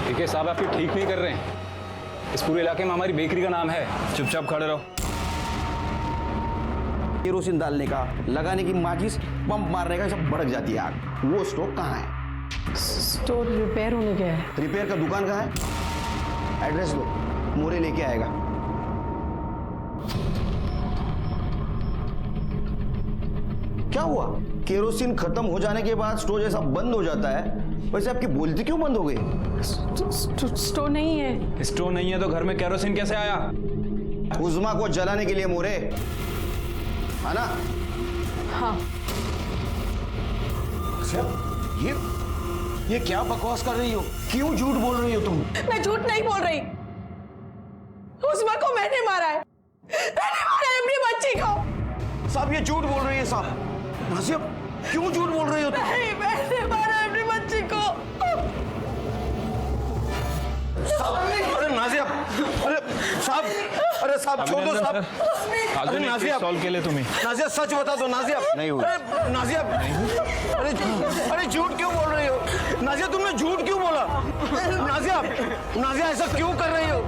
देखिए साहब, आप ये ठीक नहीं कर रहे हैं। इस पूरे इलाके में हमारी बेकरी का नाम है। चुपचाप खड़े रहो। केरोसिन डालने का, लगाने की माचिस, पंप मारने का, सब भड़क जाती है आग। वो स्टोव कहाँ है? स्टोर रिपेयर होने गया है। रिपेयर का दुकान कहाँ है? एड्रेस दो, मोरे लेके आएगा। क्या हुआ? केरोसिन खत्म हो जाने के बाद स्टोव जैसा बंद हो जाता है, वैसे आपकी बोलती क्यों बंद हो गई? स्टोव नहीं है। स्टोव नहीं है तो घर में केरोसिन कैसे आया? उज़मा को जलाने के लिए मोरे, है ना? हाँ। ये क्या बकवास कर रही हो? क्यों झूठ बोल रही हो तुम? मैं झूठ नहीं बोल रही। उज़मा को मैंने मारा है। मैंने मारा है अपनी बच्ची को। साहब ये झूठ बोल रही है साहब। नाज़िया, क्यों झूठ बोल रही हो तुम? नहीं, मैंने मारा है अपनी बच्ची को। अरे नाज़िया, अरे साहब, अरे साहब छोड़ दो साहब। अरे नाज़िया, सॉल्व के लिए तुम्हें। नाज़िया सच बता दो नाज़िया। नहीं हुई। अरे नाज़िया, अरे झूठ क्यों बोल रही हो? नाज़िया तुमने झूठ क्यों बोला? नाज़िया, नाज़िया ऐसा क्यों कर रही हो?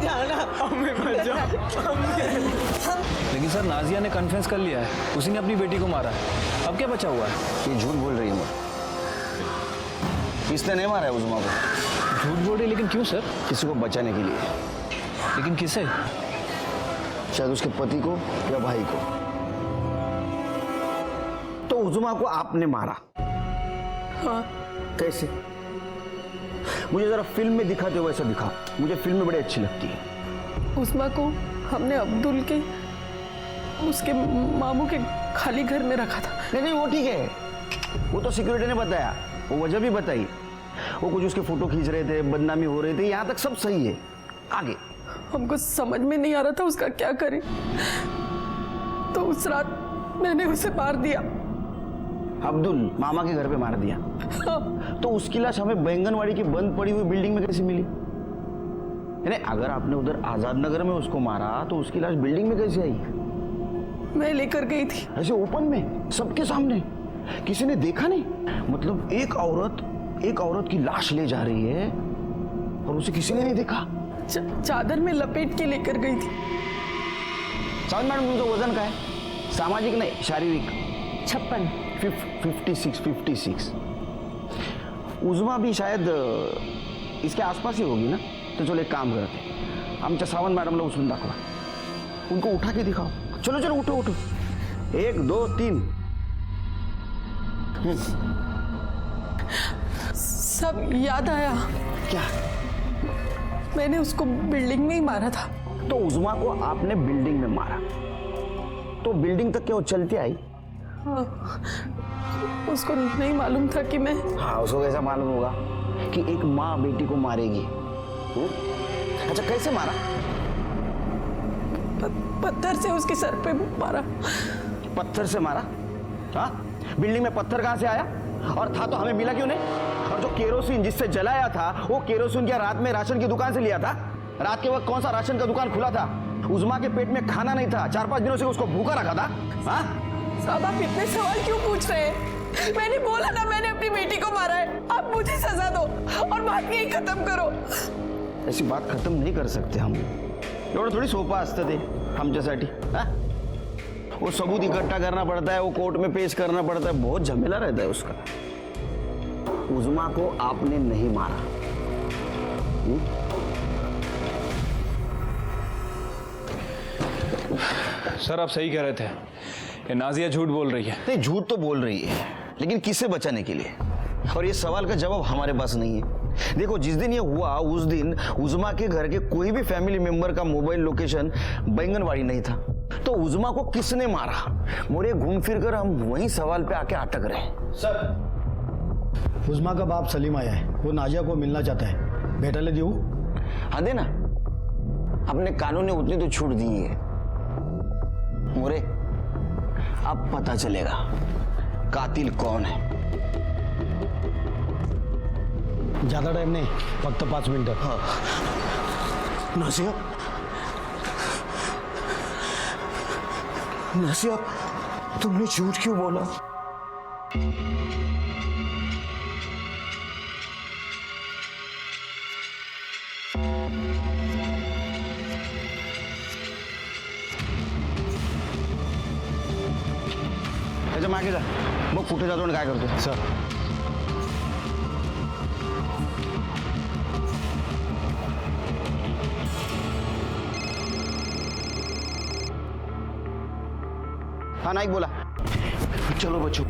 लेकिन सर, नाजिया ने कन्फेस कर लिया है, उसी ने अपनी बेटी को मारा है। अब क्या बचा हुआ है? ये झूठ बोल रही है। इसने नहीं मारा है उज़मा को। झूठ बोल रही, लेकिन क्यों सर? किसी को बचाने के लिए। लेकिन किसे? शायद उसके पति को या भाई को। तो उज़मा को आपने मारा? हाँ। कैसे? मुझे जरा फिल्म में दिखाते हो वैसा दिखाओ। मुझे फिल्म में बड़ी अच्छी लगती है। उज़मा को हमने अब्दुल के उसके मामू के खाली घर में रखा था। नहीं वो ठीक है, वो तो सिक्योरिटी ने बताया, वो वजह भी बताई। वो कुछ उसके फोटो खींच रहे थे, बदनामी हो रहे थे, यहाँ तक सब सही है। आगे हमको समझ में नहीं आ रहा था उसका क्या करें, तो उस रात मैंने उसे मार दिया। अब्दुल मामा के घर पे मार दिया? हाँ। तो उसकी लाश हमें बैंगनवाड़ी की बंद पड़ी हुई बिल्डिंग में कैसे मिली? यानी अगर आपने उधर आजाद नगर में उसको मारा तो उसकी लाश बिल्डिंग में कैसे आई? मैं लेकर गई थी। ऐसे ओपन में, सबके सामने? किसी ने देखा नहीं? मतलब एक औरत की लाश ले जा रही है और उसे किसी ने नहीं देखा? चादर में लपेट के लेकर गई थी। समझ मैडम, तुमका वजन का है? सामाजिक नहीं, शारीरिक। 56 उज़मा भी शायद इसके आसपास ही होगी ना? तो चलो एक काम करते, आमच्या सावंत मॅडमला उचलून दाखवा, उनको उठा के दिखाओ। चलो चलो उठो उठो, 1 2 3। सब याद आया। क्या? मैंने उसको बिल्डिंग में ही मारा था। तो उज़मा को आपने बिल्डिंग में मारा, तो बिल्डिंग तक क्या वो चलती आई? हाँ। उसको नहीं मालूम था कि मैं। हाँ, उसको कैसा मालूम होगा कि एक माँ बेटी को मारेगी? अच्छा कैसे मारा? पत्थर से उसके सर पे मारा। पत्थर से मारा? हाँ, बिल्डिंग में पत्थर कहाँ से आया? और था तो हमें मिला क्यों नहीं? और जो केरोसिन जिससे जलाया था, वो केरोसिन क्या रात में राशन की दुकान से लिया था? रात के वक्त कौन सा राशन का दुकान खुला था? उज़मा के पेट में खाना नहीं था, 4-5 दिनों से उसको भूखा रखा था। हाँ साहब, आप इतने सवाल क्यों पूछ रहे हैं? मैंने बोला ना मैंने अपनी बेटी को मारा है। आप मुझे सजा दो और बात यही खत्म करो। ऐसी बात खत्म नहीं कर सकते हम। एवढं थोड़ी सोपं असतं ते आमच्यासाठी। वो सबूत इकट्ठा करना पड़ता है, वो कोर्ट में पेश करना पड़ता है, बहुत झमेला रहता है उसका। उज़मा को आपने नहीं मारा। सर, आप सही कह रहे थे, ये नाजिया झूठ बोल रही है। नहीं, झूठ तो बोल रही है, लेकिन किससे बचाने के लिए? और ये सवाल का जवाब हमारे पास नहीं है। देखो, जिस दिन ये हुआ उस दिन उज़मा के घर के कोई भी फैमिली मेंबर का मोबाइल लोकेशन बैंगनवाड़ी नहीं था। तो उज़मा को किसने मारा? मोरे घूम फिर कर हम वही सवाल पे आके अटक रहे हैं। सर, उज़मा का बाप सलीम आया है, वो नाजिया को मिलना चाहता है, भेटाले देऊ? हाँ देना, अपने कानून ने उतनी तो छूट दी है। मोरे, अब पता चलेगा कातिल कौन है। ज्यादा टाइम नहीं, फक्त 5 मिनिटं। हाँ। नाज़िया, नाज़िया, तुमने झूठ क्यों बोला? त्याच्या मागे जा, बघ कुठे जातो आणि काय करतो. सर हाँ नाइक बोला. चलो बच्चों.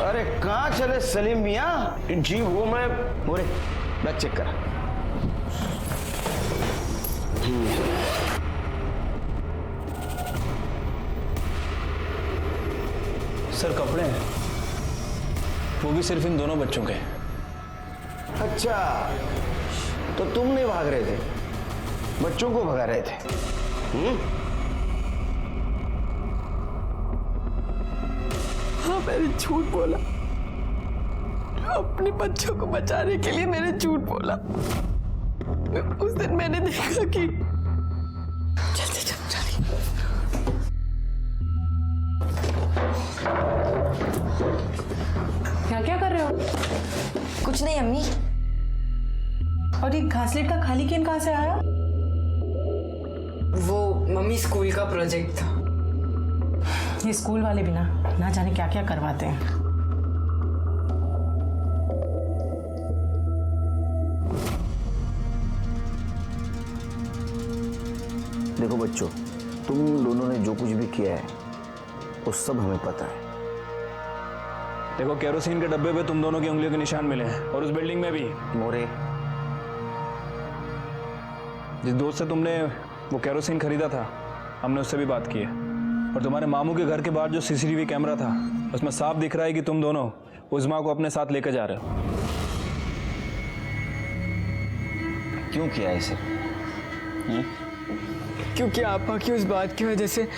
अरे कहाँ चले सलीम मियाँ? जी वो मैं बोरे बैग चेक करा. सर कपड़े हैं, वो भी सिर्फ इन दोनों बच्चों के. अच्छा, तो तुम नहीं भाग रहे थे, बच्चों को भगा रहे थे. हाँ मैंने झूठ बोला, अपने बच्चों को बचाने के लिए मैंने झूठ बोला. उस दिन मैंने देखा कि चलते चल. क्या क्या कर रहे हो? कुछ नहीं अम्मी. और ये घासलेट का खाली कैन कहाँ से आया? वो मम्मी स्कूल का प्रोजेक्ट था. ये स्कूल वाले भी ना जाने क्या क्या करवाते हैं. देखो बच्चों, तुम दोनों ने जो कुछ भी किया है वो सब हमें पता है. देखो केरोसिन के डब्बे पे तुम दोनों की उंगलियों के निशान मिले हैं, और उस बिल्डिंग में भी. मोरे, जिस दोस्त से तुमने वो केरोसिन खरीदा था, हमने उससे भी बात की है. और तुम्हारे मामू के घर के बाहर जो सीसीटीवी कैमरा था, उसमें साफ दिख रहा है कि तुम दोनों उज़्मा को अपने साथ लेकर जा रहे हो. क्यों किया ऐसे? क्योंकि आपा की उस बात की वजह से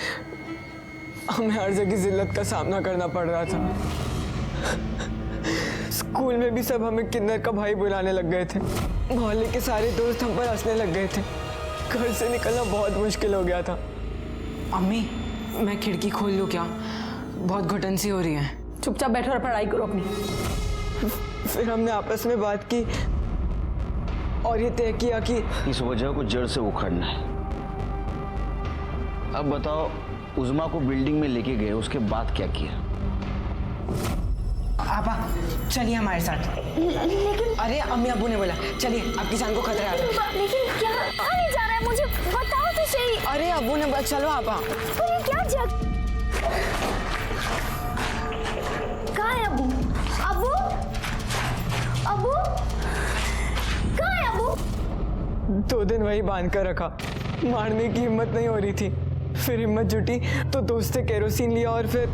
हमें हर जगह जिल्लत का सामना करना पड़ रहा था. स्कूल में भी सब हमें किन्नर का भाई बुलाने लग गए थे. मोहल्ले के सारे दोस्त हम पर हंसने लग गए थे. घर से निकलना बहुत मुश्किल हो गया था. अम्मी मैं खिड़की खोल लूँ क्या? बहुत घुटन सी हो रही है. चुपचाप बैठो और पढ़ाई करो अपनी. फिर हमने आपस में बात की और ये तय किया कि इस वजह को जड़ से उखाड़ना है. अब बताओ, उज़्मा को बिल्डिंग में लेके गए, उसके बाद क्या किया? आपा चलिए हमारे साथ. लेकिन अरे अम्मी अब्बू ने बोला चलिए, आपकी जान को खतरा है. लेकिन क्या आने जा रहा है, मुझे बताओ तो सही. अरे अब्बू ने बोला चलो आपा. पर ये क्या जग कहाँ है अबू? अबू अबू कहाँ है अबू? 2 दिन वही बांध कर रखा. मारने की हिम्मत नहीं हो रही थी. फिर हिम्मत जुटी तो दोस्त से केरोसिन लिया और फिर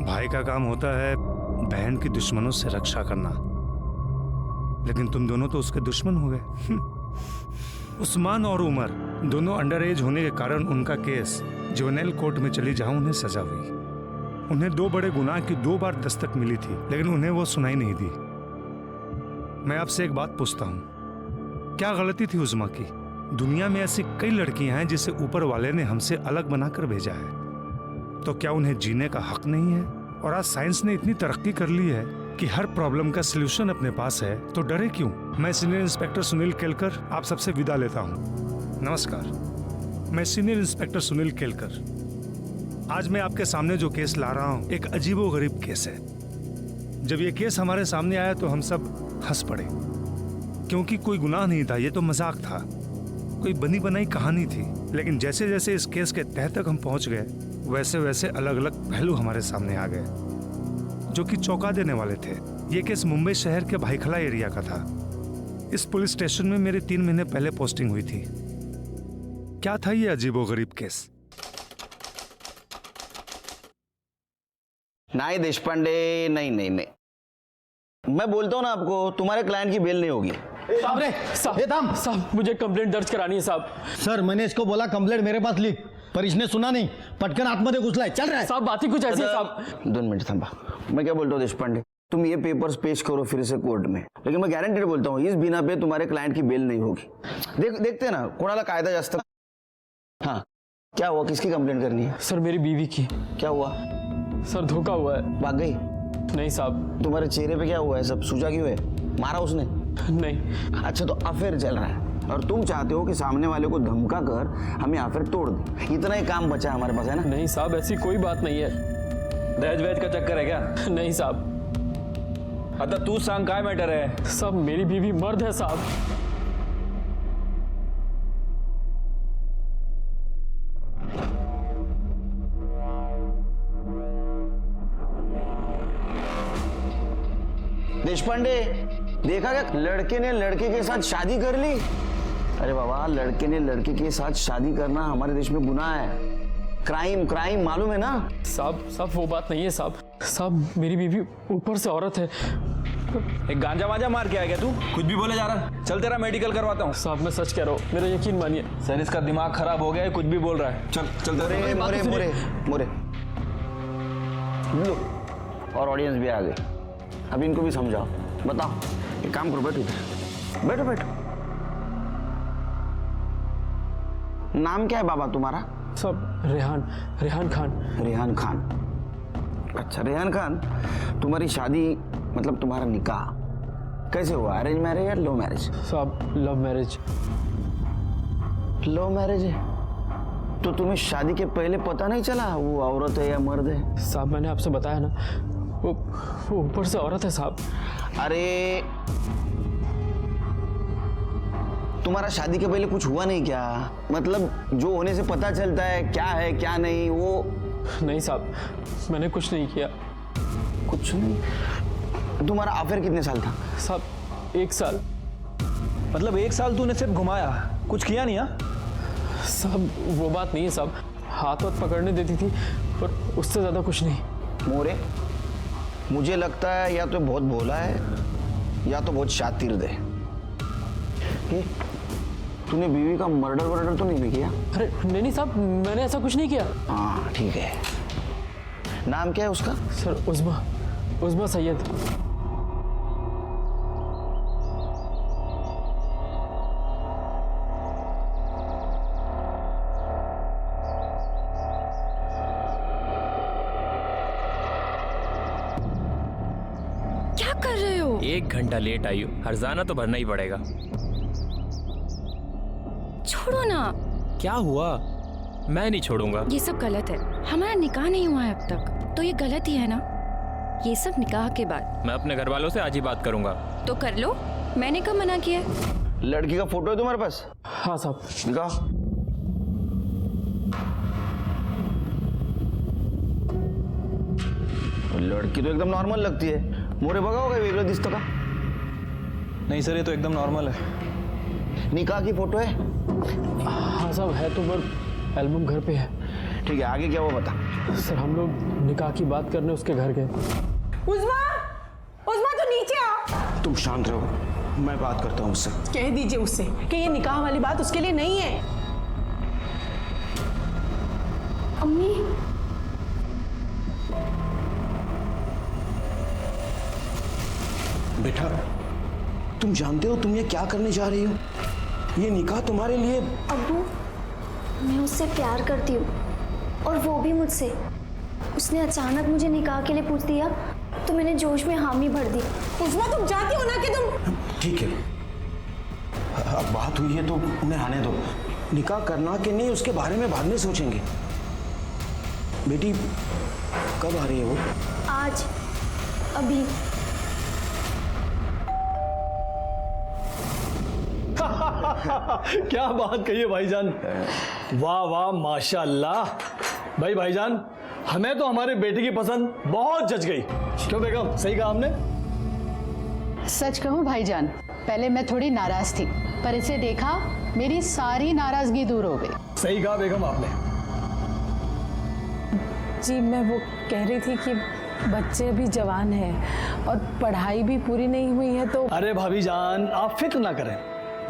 भाई का काम होता है बहन की दुश्मनों से रक्षा करना, लेकिन तुम दोनों तो उसके दुश्मन हो गए. उस्मान और उमर दोनों अंडर एज होने के कारण उनका केस जुवेनाइल कोर्ट में चली जहां उन्हें सजा हुई. उन्हें 2 बड़े गुनाह की 2 बार दस्तक मिली थी, लेकिन उन्हें वो सुनाई नहीं दी. मैं आपसे एक बात पूछता हूं, क्या गलती थी उज़्मा की? दुनिया में ऐसी कई लड़कियां हैं जिसे ऊपर वाले ने हमसे अलग बनाकर भेजा है, तो क्या उन्हें जीने का हक नहीं है? और आज साइंस ने इतनी तरक्की कर ली है कि हर प्रॉब्लम का सलूशन अपने पास है, तो डरे क्यों? मैं सीनियर इंस्पेक्टर सुनील केलकर आप सबसे विदा लेता हूँ. नमस्कार, मैं सीनियर इंस्पेक्टर सुनील केलकर. आज मैं आपके सामने जो केस ला रहा हूँ एक अजीबोगरीब केस है. जब ये केस हमारे सामने आया तो हम सब हंस पड़े, क्योंकि कोई गुनाह नहीं था, ये तो मजाक था, कोई बनी बनाई कहानी थी. लेकिन जैसे जैसे इस केस के तह तक हम पहुंच गए, वैसे वैसे अलग अलग पहलू हमारे सामने आ गए जो कि चौंका देने वाले थे. ये केस मुंबई शहर के भाईखला एरिया का था. इस पुलिस स्टेशन में मेरी 3 महीने पहले पोस्टिंग हुई थी. क्या था ये अजीबोगरीब केस? नहीं देशपांडे, नहीं नहीं नहीं, मैं बोलता हूं ना आपको, तुम्हारे क्लाइंट की बेल नहीं होगी. साहब रे, ये दाम साहब मुझे कंप्लेंट दर्ज करानी है साहब. सर मैंने इसको बोला कंप्लेंट मेरे पास लिख, पर इसने सुना नहीं. पटकन आतमध्ये घुसलाय. चल रहा है. साहब बात ही कुछ ऐसी है साहब. 2 मिनट थांबा. मैं क्या बोलता हूँ देशपांडे, तुम ये पेपर्स पेश करो फिर से कोर्ट में, लेकिन मैं गारंटी बोलता हूँ इस बिना पे तुम्हारे क्लाइंट की बेल नहीं होगी. देखते ना कोणाला कायदा जास्त. हाँ क्या हुआ, किसकी कंप्लेंट करनी है? सर मेरी बीवी की. क्या हुआ? सर धोखा हुआ है. भाग गई? नहीं साहब, तुम्हारे चेहरे पे क्या हुआ है? सब सूजा क्यों है? मारा उसने? नहीं। अच्छा, तो अफेयर चल रहा है और तुम चाहते हो कि सामने वाले को धमका कर हमें अफेयर तोड़ दे। इतना ही काम बचा है हमारे पास, है ना? नहीं साहब, ऐसी कोई बात नहीं है। दहेज वहेज का चक्कर है क्या? नहीं साहब। आता तू सांग काय मॅटर आहे? साहब मेरी बीवी मर्द है साहब। देशपांडे, देखा क्या लड़के ने लड़के के साथ शादी कर ली? अरे बाबा, लड़के ने लड़के के साथ शादी करना हमारे देश में गुनाह है। क्राइम, क्राइम, मालूम है ना? साहब वो बात नहीं है साहब। साहब मेरी बीवी ऊपर से औरत है। एक गांजा वांजा मार के आ गया तू? कुछ भी बोले जा रहा। चल तेरा मेडिकल करवाता हूँ। साहब मैं सच कह रहा हूँ, मेरा यकीन मानिए। सर इसका दिमाग खराब हो गया है, कुछ भी बोल रहा है। चल चल मोरे मोरे मोरे मोरे लो, और ऑडियंस भी आ गई। अब इनको भी समझाओ। बताओ, एक काम करो, बैठो इधर, बैठो बैठो। नाम क्या है बाबा तुम्हारा? साहब रेहान खान। रेहान खान। अच्छा रेहान खान, तुम्हारी शादी मतलब तुम्हारा निकाह कैसे हुआ? अरेंज मैरिज या लव मैरिज? साहब लव मैरिज। लव मैरिज है तो तुम्हें शादी के पहले पता नहीं चला वो औरत है या मर्द है? साहब मैंने आपसे बताया ना, वो ऊपर से औरत है साहब। अरे तुम्हारा शादी के पहले कुछ हुआ नहीं क्या? मतलब जो होने से पता चलता है क्या है क्या नहीं वो? नहीं साहब, मैंने कुछ नहीं किया। कुछ नहीं? तुम्हारा अफेयर कितने साल था? साहब 1 साल। मतलब 1 साल तूने सिर्फ घुमाया, कुछ किया नहीं? हाँ साहब वो बात नहीं है साहब, हाथ वाथ पकड़ने देती थी पर उससे ज्यादा कुछ नहीं। मोरे, मुझे लगता है या तो बहुत भोला है या तो बहुत शातिर्द है। तूने बीवी का मर्डर तो नहीं किया? अरे नहीं साहब, मैंने ऐसा कुछ नहीं किया। हाँ ठीक है। नाम क्या है उसका? सर उज़्मा सैयद। क्या कर रहे हो? 1 घंटा लेट आई हो, हर्जाना तो भरना ही पड़ेगा। छोड़ो ना। क्या हुआ? मैं नहीं छोड़ूंगा। ये सब गलत है। हमारा निकाह नहीं हुआ है अब तक, तो ये गलत ही है ना? ये सब निकाह के बाद। मैं अपने घर वालों से आज ही बात करूंगा। तो कर लो, मैंने कब मना किया? लड़की का फोटो है तुम्हारे पास? हाँ साहब। दिखाओ। लड़की तो एकदम नॉर्मल लगती है। मोरे बघाओ काय वेगळं दिसतं का? नहीं सर, ये तो एकदम नॉर्मल है। निकाह की फोटो है? हाँ साहब है तो, पर एल्बम घर पे है। ठीक है, आगे क्या हुआ बता। सर हम लोग निकाह की बात करने उसके घर गए। उज़्मा तो नीचे आ। तुम शांत रहो, मैं बात करता हूँ उससे। कह दीजिए उससे कि ये निकाह वाली बात उसके लिए नहीं है। अम्मी, बेटा तुम जानते हो तुम ये क्या करने जा रही हो? ये निकाह तुम्हारे लिए। अब्बू, मैं उससे प्यार करती हूँ और वो भी मुझसे। उसने अचानक मुझे निकाह के लिए पूछ दिया तो मैंने जोश में हामी भर दी। उज़्मा तुम जानती हो ना कि तुम। ठीक है, अब बात हुई है तो उन्हें आने दो। निकाह करना कि नहीं उसके बारे में बाद में सोचेंगे। बेटी कब आ रही है वो? आज, अभी। क्या बात कही है भाईजान, वाह वाह माशाल्लाह। भाईजान हमें तो हमारे बेटे की पसंद बहुत जच गई। क्यों बेगम, सही कहा हमने? सच कहूं भाईजान, पहले मैं थोड़ी नाराज थी, पर इसे देखा मेरी सारी नाराजगी दूर हो गई। सही कहा बेगम आपने। जी मैं वो कह रही थी कि बच्चे अभी जवान हैं और पढ़ाई भी पूरी नहीं हुई है तो। अरे भाभी जान आप फिक्र ना करें,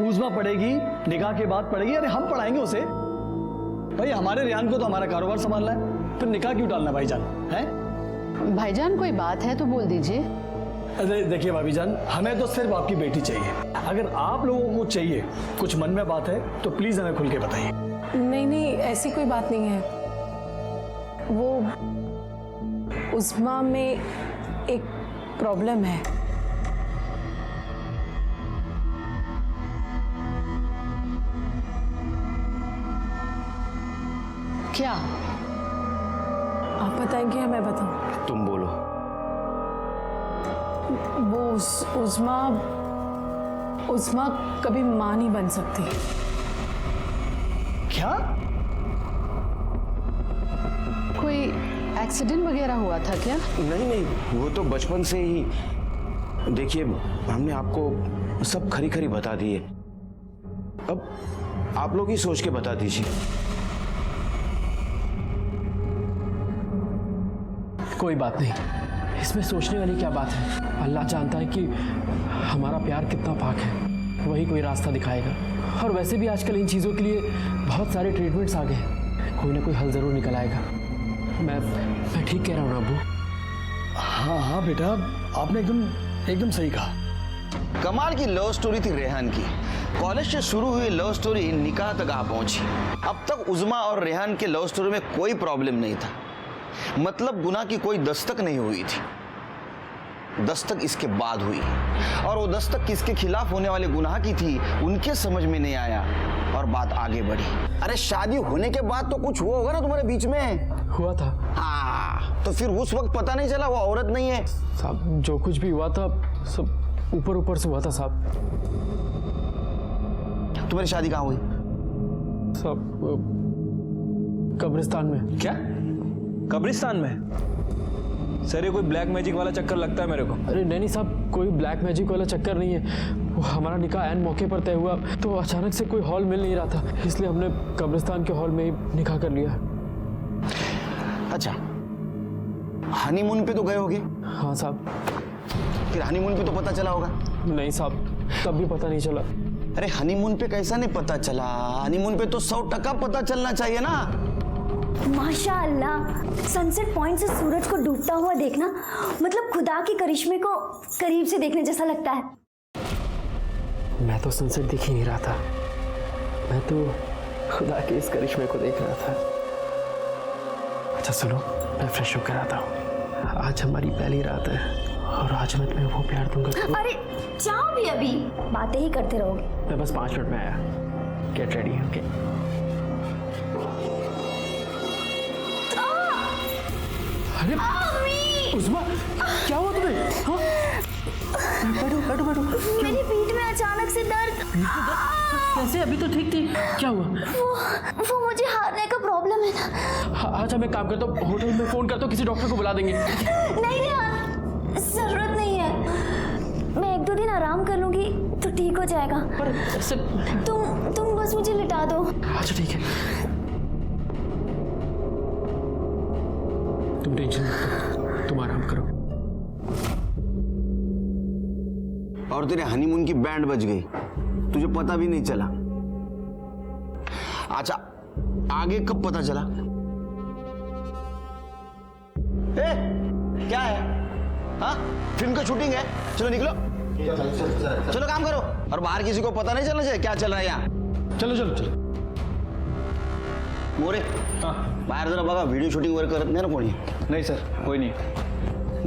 उज़्मा पढ़ेगी, निकाह के बाद पढ़ेगी। अरे हम पढ़ाएंगे उसे। भाई हमारे रेहान को तो हमारा कारोबार संभालना है, फिर निकाह क्यों डालना भाईजान? हैं? भाईजान कोई बात है तो बोल दीजिए। अरे देखिए भाभी जान, हमें तो सिर्फ आपकी बेटी चाहिए। अगर आप लोगों को चाहिए, कुछ मन में बात है तो प्लीज हमें खुल के बताइए। नहीं ऐसी कोई बात नहीं है। वो उज़्मा में एक प्रॉब्लम है। क्या? आप बताएंगे या मैं बताऊं? तुम बोलो। वो उस्मा कभी मां नहीं बन सकती। क्या? कोई एक्सीडेंट वगैरह हुआ था क्या? नहीं नहीं, वो तो बचपन से ही। देखिए, हमने आपको सब खरी खरी बता दी है, अब आप लोग ही सोच के बता दीजिए। कोई बात नहीं, इसमें सोचने वाली क्या बात है। अल्लाह जानता है कि हमारा प्यार कितना पाक है, वही कोई रास्ता दिखाएगा। और वैसे भी आजकल इन चीज़ों के लिए बहुत सारे ट्रीटमेंट्स आ गए हैं, कोई ना कोई हल ज़रूर निकल आएगा। मैं ठीक कह रहा हूँ ना अब्बू? हाँ हाँ बेटा, आपने एकदम सही कहा। कमाल की लव स्टोरी थी रेहान की। कॉलेज से शुरू हुई लव स्टोरी निकाह तक आ पहुंची। अब तक उज़मा और रेहान के लव स्टोरी में कोई प्रॉब्लम नहीं था, मतलब गुनाह की कोई दस्तक नहीं हुई थी। दस्तक इसके बाद हुई, और वो दस्तक किसके खिलाफ होने वाले गुनाह की थी उनके समझ में नहीं आया, और बात आगे बढ़ी। अरे शादी होने के बाद तो कुछ हुआ होगा ना तुम्हारे बीच में? हुआ था। हाँ, तो फिर उस वक्त पता नहीं चला वो औरत नहीं है? साहब, जो कुछ भी हुआ था सब ऊपर से हुआ था साहब। तुम्हारी शादी कहाँ हुई? साहब, कब्रिस्तान में। क्या? कब्रिस्तान में? सर, ये कोई ब्लैक मैजिक वाला चक्कर लगता है मेरे को। अरे नहीं साहब, कोई ब्लैक मैजिक वाला चक्कर नहीं है। वो हमारा निकाह ऐन मौके पर तय हुआ, तो अचानक से कोई हॉल मिल नहीं रहा था, इसलिए हमने कब्रिस्तान के हॉल में ही निकाह कर लिया। अच्छा, हनीमून पे तो गए होगे? हाँ साहब। फिर हनीमून पे तो पता चला होगा? नहीं साहब, तब भी पता नहीं चला। अरे हनीमून पे कैसा नहीं पता चला? हनीमून पे तो 100% पता चलना चाहिए ना। माशाअल्लाह, सनसेट पॉइंट से सूरज को डूबता हुआ देखना मतलब खुदा के करिश्मे को करीब से देखने जैसा लगता है। मैं तो सनसेट दिख ही नहीं रहा था, मैं तो खुदा के इस करिश्मे को देख रहा था। अच्छा सुनो, मैं फ्रेश होकर आता हूँ। आज हमारी पहली रात है और आज मैं तुम्हें वो प्यार दूंगा। अरे जाओ भी, अभी बातें ही करते रहोगे। मैं बस 5 मिनट में आया। Get ready. ओके। अरे उस्मा, क्या हुआ तुम्हें? हाँ? बैठो। मेरी पीठ में अचानक से दर्द। कैसे? अभी तो ठीक थी, क्या हुआ? वो मुझे हारने का प्रॉब्लम है ना। अच्छा, मैं काम करता हूँ, होटल में फोन करता हूँ, किसी डॉक्टर को बुला देंगे। नहीं जरूरत नहीं है, मैं 1-2 दिन आराम कर लूंगी तो ठीक हो जाएगा। पर ऐसे तुम बस मुझे लिटा दो। अच्छा ठीक है, तुम टेंशन मत लो, तुम आराम करो। और तेरे हनीमून की बैंड बज गई, तुझे पता भी नहीं चला। अच्छा, आगे कब पता चला? क्या है? हाँ, फिल्म की शूटिंग है, चलो निकलो। चलो काम करो, और बाहर किसी को पता नहीं चलना चाहिए क्या चल रहा है यहाँ। चलो। मोरे, बाहर जरा बघा, वीडियो शूटिंग वगैरह करत नाही ना कोणी? नहीं सर, कोई नहीं।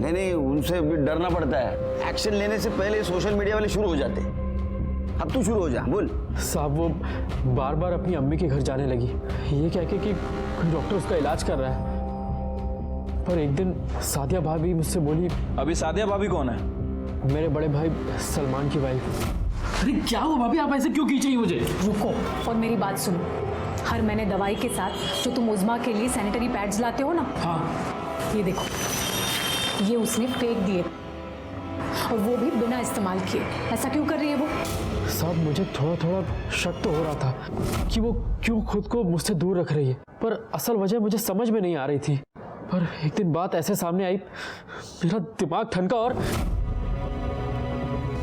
नहीं, उनसे भी डरना पड़ता है। एक्शन लेने से पहले सोशल मीडिया वाले शुरू हो जाते हैं। अब तू शुरू हो जा, बोल। साहब, वो बार अपनी अम्मी के घर जाने लगी, ये कह के कि कोई डॉक्टर उसका इलाज कर रहा है। पर एक दिन सादिया भाभी मुझसे बोली। अभी सादिया भाभी कौन है? मेरे बड़े भाई सलमान की वाइफ। अरे क्या हुआ भाभी, आप ऐसे क्यों खींच रही मुझे? रुको और मेरी बात सुनो। हर महीने दवाई के साथ जो तुम उज़मा के लिए सैनिटरी पैड्स लाते हो ना, हाँ, ये देखो, ये उसने फेंक दिए, और वो भी बिना इस्तेमाल किए। ऐसा क्यों कर रही है वो? साहब, मुझे थोड़ा शक तो हो रहा था कि वो क्यों खुद को मुझसे दूर रख रही है, पर असल वजह मुझे समझ में नहीं आ रही थी। पर एक दिन बात ऐसे सामने आई, मेरा दिमाग ठनका। और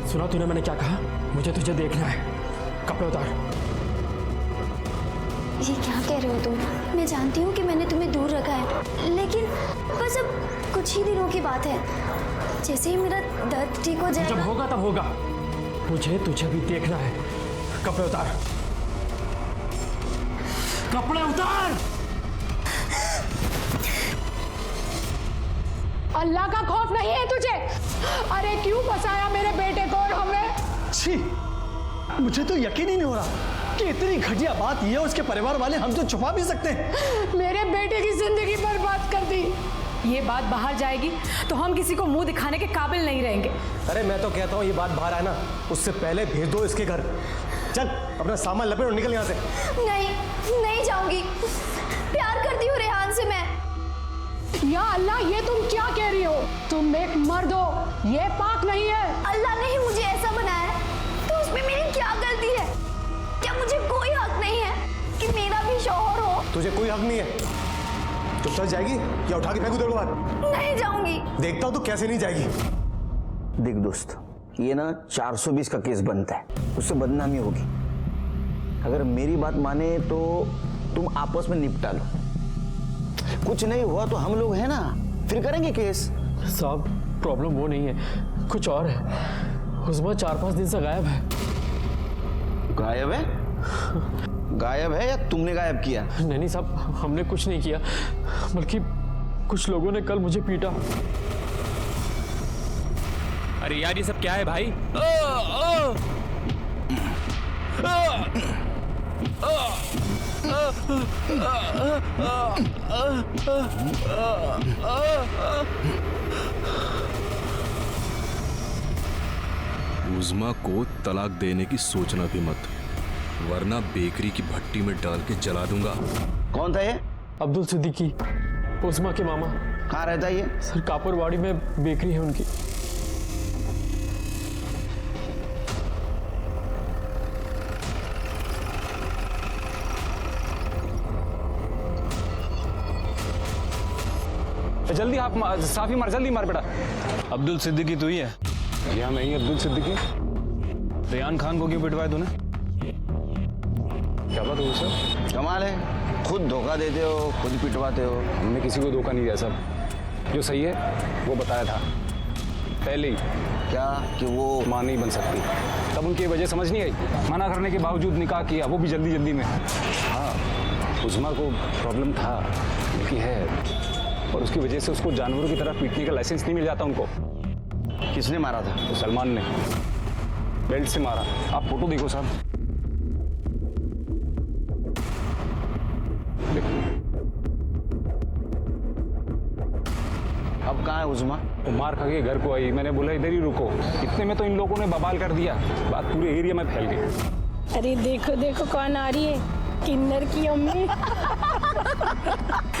सुना तूने मैंने क्या कहा? मुझे तुझे देखना है, कपड़े उतार। ये क्या कह रहे हो तुम? मैं जानती हूँ कि मैंने तुम्हें दूर रखा है, लेकिन बस अब कुछ ही दिनों की बात है। जैसे ही मेरा दर्द ठीक हो जाएगा। जब होगा तब होगा, मुझे तुझे भी देखना है। कपड़े उतार, कपड़े उतार। अल्लाह का खौफ नहीं है तुझे? अरे क्यों फंसाया मेरे बेटे को और हमें? छी, मुझे तो यकीन ही नहीं हो रहा कि इतनी घटिया बात ये उसके परिवार वाले हमसे छुपा भी सकते हैं। मेरे बेटे की जिंदगी बर्बाद कर दी। ये बात बाहर जाएगी तो हम किसी को मुंह दिखाने के काबिल नहीं रहेंगे। अरे मैं तो कहता हूँ ये बात बाहर आए ना, उससे पहले भेज दो इसके घर। चल अपना सामान लपेट और निकल यहाँ से। नहीं जाऊंगी। प्यार करती हूँ रेहान से मैं। या अल्लाह, ये तुम क्या कह रही हो? तुम एक मर्द हो, ये पाक नहीं है। अल्लाह ने ही मुझे ऐसा बनाया है तो उसमें मेरी क्या गलती है? क्या मुझे कोई हक नहीं है कि मेरा भी शौहर हो? तुझे कोई हक नहीं है। चुप चल जाएगी या उठा के फेंकू तेरे को बाहर? नहीं जाऊंगी। देखता हूँ तो कैसे नहीं जाएगी। देख दोस्त, ये ना 420 का केस बनता है, उससे बदनामी होगी। अगर मेरी बात माने तो तुम आपस में निपटा लो। कुछ नहीं हुआ तो हम लोग हैं ना, फिर करेंगे केस। साहब प्रॉब्लम वो नहीं है, कुछ और है। उस्मा 4-5 दिन से गायब है। गायब है? गायब है या तुमने गायब किया? नहीं साहब, हमने कुछ नहीं किया, बल्कि कुछ लोगों ने कल मुझे पीटा। अरे यार ये सब क्या है भाई? उज़्मा को तलाक देने की सोचना भी मत, वरना बेकरी की भट्टी में डाल के जला दूंगा। कौन था ये? अब्दुल सिद्दीकी, उज़्मा के मामा। कहाँ रहता है ये? सर कापुरवाड़ी में बेकरी है उनकी। जल्दी आप साफी मार, जल्दी मार बेटा। अब्दुल सिद्दीकी तू ही है? या मैं ही अब्दुल सिद्दीकी। रेहान खान को क्यों पिटवाया तूने? क्या बात हो सर? कमाल है, खुद धोखा देते हो, खुद पिटवाते हो। हमने किसी को धोखा नहीं दिया सर। जो सही है वो बताया था पहले ही। क्या कि वो मां नहीं बन सकती, तब उनकी वजह समझ नहीं आई। मना करने के बावजूद निकाह किया, वो भी जल्दी जल्दी में। हाँ, उज़्मा को प्रॉब्लम था, उनकी है, और उसकी वजह से उसको जानवरों की तरह पीटने का लाइसेंस नहीं मिल जाता उनको। किसने मारा था? तो सलमान ने बेल्ट से मारा। आप फोटो देखो साहब। अब कहाँ है उज़्मा? वो मार खा के घर को आई, मैंने बोला इधर ही रुको। इतने में तो इन लोगों ने बवाल कर दिया, बात पूरे एरिया में फैल गई। अरे देखो देखो कौन आ रही है, किन्नर की अम्मी।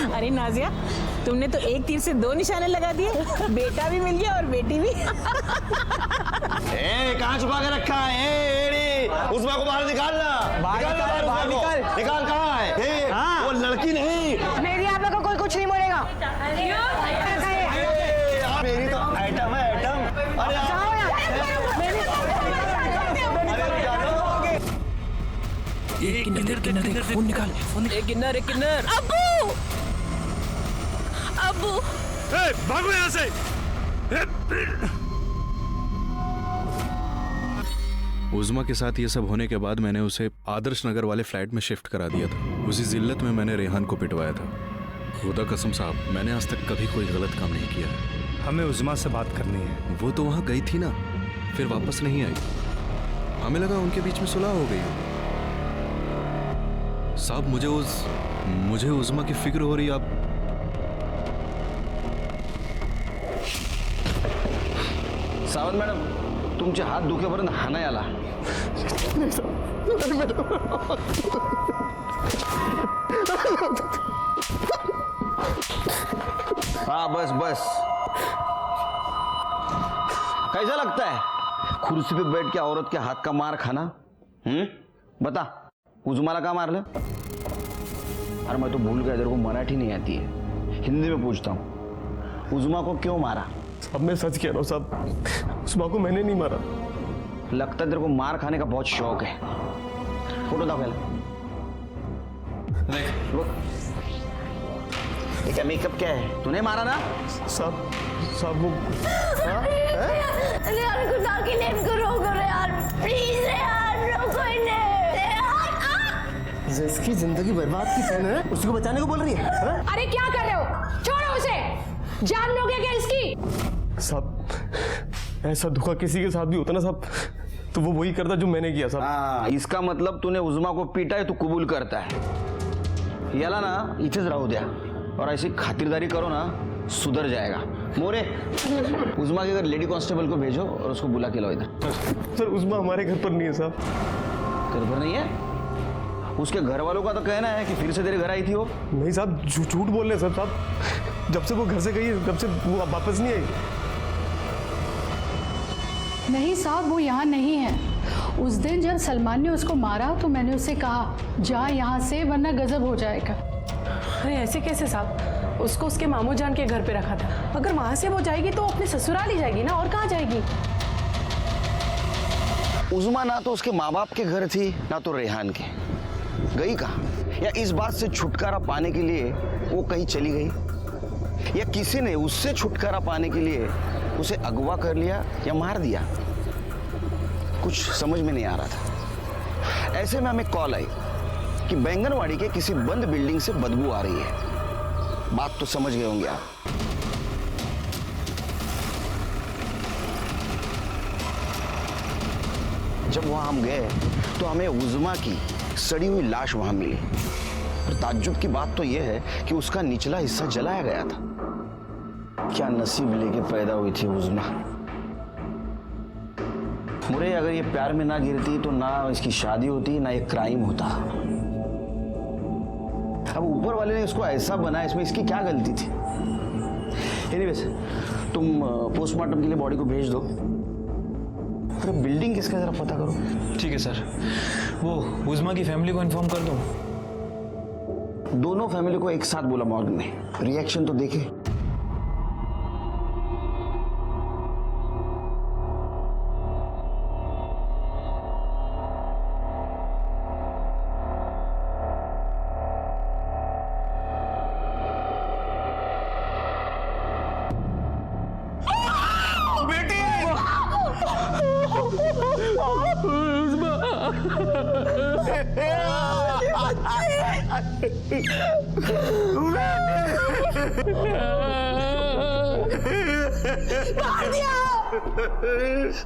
अरे नाजिया, तुमने तो एक तीर से 2 निशाने लगा दिए। बेटा भी मिल गया और बेटी भी। कहाँ छुपा के रखा है? उज़्मा को बाहर निकालना। निकाल कहाँ है? वो लड़की नहीं। मेरी आप लोगों को कोई कुछ नहीं बोलेगा। मेरी तो आइटम है, आइटम। अरे किन्नर फोन निकाल, फोन। एक किन्नर। अब्बू, अब्बू, भागो यहाँ से। उज़्मा के साथ ये सब होने के बाद मैंने उसे आदर्श नगर वाले फ्लैट में शिफ्ट करा दिया था। उसी जिल्लत में मैंने रेहान को पिटवाया था। खुदा कसम साहब, मैंने आज तक कभी कोई गलत काम नहीं किया है। हमें उज़्मा से बात करनी है। वो तो वहाँ गई थी ना, फिर वापस नहीं आई। हमें लगा उनके बीच में सुलह हो गई। साहब मुझे उज़्मा की फिक्र हो रही। आप सावंत मॅडम, तुमचे हात दुखेपर्यंत हाणाय आला। हाँ बस बस। कैसा लगता है कुर्सी पे बैठ के औरत के हाथ का मार खाना? बता, उज़्मा का मार ले? अरे मैं तो भूल गया, तेरे को मराठी नहीं आती है, हिंदी में पूछता हूँ, उज़्मा को क्यों मारा? अब मैं सच कह रहा हूँ साहब, उज़्मा को मैंने नहीं मारा। लगता है तेरे को मार खाने का बहुत शौक है। फोटो दाखव। क्या मेकअप क्या है? तूने मारा ना? साहब वो रेहान को ताकि नेम को रोको रेहान, प्लीज रेहान, रोको इन्हें। जिसकी जिंदगी बर्बाद की बहन है, उसको बचाने को बोल रही है? अरे क्या कर रहे हो? छोड़ो उसे, जान लोगे क्या इसकी? साहब ऐसा धोखा किसी के साथ भी होता ना साहब, तो वो वही करता जो मैंने किया साहब। हाँ, इसका मतलब तूने उज़मा को पीटा है, तू कबूल करता है। याला ना इथेच राहू द्या और ऐसी खातिरदारी करो ना, सुधर जाएगा। मोरे, उज़मा के घर लेडी कांस्टेबल को भेजो और उसको बुला के लाओ इधर। सर उज़मा हमारे घर पर नहीं है साहब। घर पर नहीं है? उसके घर वालों का तो कहना है कि फिर से तेरे घर आई थी वो। नहीं साहब, झूठ बोल रहे हैं साहब। जब से वो घर से गई है तब से वो वापस नहीं आई। नहीं साहब, वो यहाँ नहीं है। उस दिन जब सलमान ने उसको मारा तो मैंने उसे कहा जा यहाँ से वरना गजब हो जाएगा। अरे ऐसे कैसे साहब, उसको उसके मामू जान के घर पे रखा था। अगर वहां से वो जाएगी तो अपने ससुराल ही जाएगी ना, और कहाँ जाएगी? उज़मा ना तो उसके माँ बाप के घर थी ना तो रेहान के। गई कहाँ? या इस बात से छुटकारा पाने के लिए वो कहीं चली गई, या किसी ने उससे छुटकारा पाने के लिए उसे अगवा कर लिया या मार दिया? कुछ समझ में नहीं आ रहा था। ऐसे में हमें कॉल आई कि बैंगनवाड़ी के किसी बंद बिल्डिंग से बदबू आ रही है। बात तो समझ गए होंगे आप। जब वहां हम गए तो हमें उज़मा की सड़ी हुई लाश वहां मिली। और ताज्जुब की बात तो यह है कि उसका निचला हिस्सा जलाया गया था। क्या नसीब लेके पैदा हुई थी उज़मा। मुरे, अगर ये प्यार में ना गिरती तो ना इसकी शादी होती ना ये क्राइम होता। अब ऊपर वाले ने इसको ऐसा बनाया, इसमें इसकी क्या गलती थी? एनीवेज, तुम पोस्टमार्टम के लिए बॉडी को भेज दो। अरे बिल्डिंग किसका जरा पता करो। ठीक है सर। वो उज़मा की फैमिली को इन्फॉर्म कर दूं? दोनों फैमिली को एक साथ बोला मॉर्ग में, रिएक्शन तो देखे।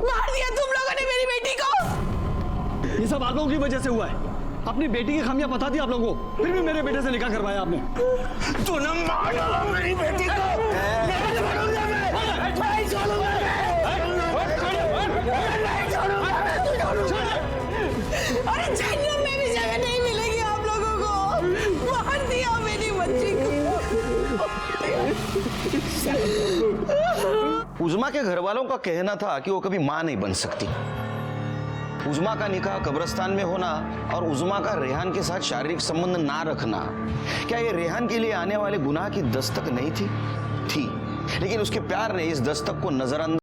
मार दिया तुम लोगों ने मेरी बेटी को। ये सब आप लोगों की वजह से हुआ है। अपनी बेटी की खामियां बता दी आप लोगों को, फिर भी मेरे बेटे से निकाह करवाया आपने। तूने मारा मेरी बेटी को। अरे जहन्नम में भी जगह नहीं मिलेगी आप लोगों को। मार दिया मेरी बच्ची को। उज़मा के घर वालों का कहना था कि वो कभी मां नहीं बन सकती। उज़मा का निकाह कब्रिस्तान में होना और उज़मा का रेहान के साथ शारीरिक संबंध ना रखना, क्या ये रेहान के लिए आने वाले गुनाह की दस्तक नहीं थी? लेकिन उसके प्यार ने इस दस्तक को नजरअंदाज